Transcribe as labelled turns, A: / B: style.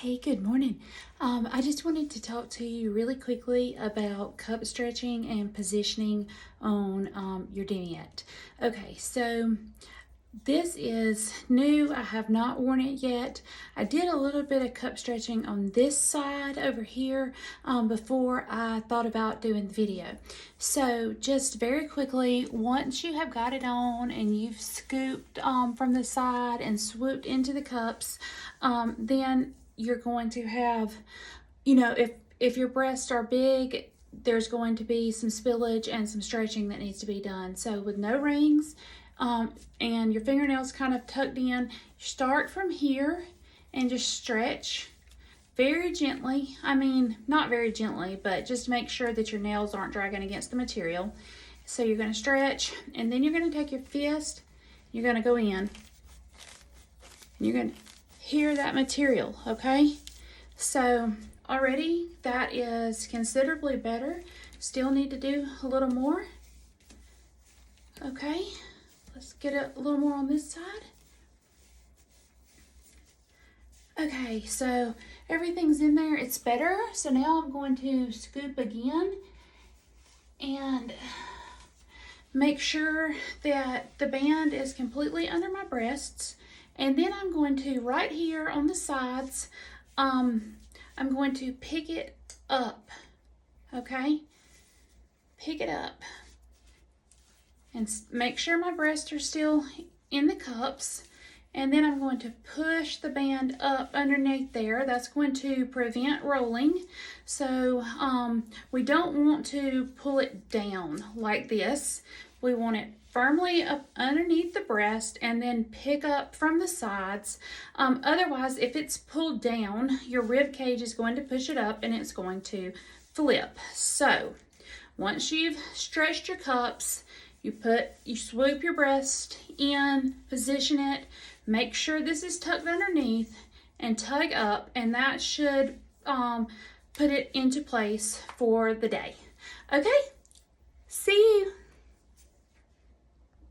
A: Hey, good morning. I just wanted to talk to you really quickly about cup stretching and positioning on your demiette. Okay, so this is new. I have not worn it yet. I did a little bit of cup stretching on this side over here before I thought about doing the video. So just very quickly, once you have got it on and you've scooped from the side and swooped into the cups, then you're going to have, if your breasts are big, there's going to be some spillage and some stretching that needs to be done. So with no rings and your fingernails kind of tucked in, start from here and just stretch very gently. I mean, not very gently, but just make sure that your nails aren't dragging against the material. So you're going to stretch, and then you're going to take your fist, you're going to go in, and you're going to hear that material, okay? So already that is considerably better. Still need to do a little more. Okay, let's get a little more on this side. Okay, so everything's in there. It's better. So now I'm going to scoop again and make sure that the band is completely under my breasts. And then I'm going to, right here on the sides, I'm going to pick it up, okay? Pick it up. And make sure my breasts are still in the cups. And then I'm going to push the band up underneath there. That's going to prevent rolling. So we don't want to pull it down like this. We want it firmly up underneath the breast and then pick up from the sides. Otherwise, if it's pulled down, your rib cage is going to push it up and it's going to flip. So once you've stretched your cups, you swoop your breast in, position it, make sure this is tucked underneath, and tug up, and that should put it into place for the day. Okay, see you.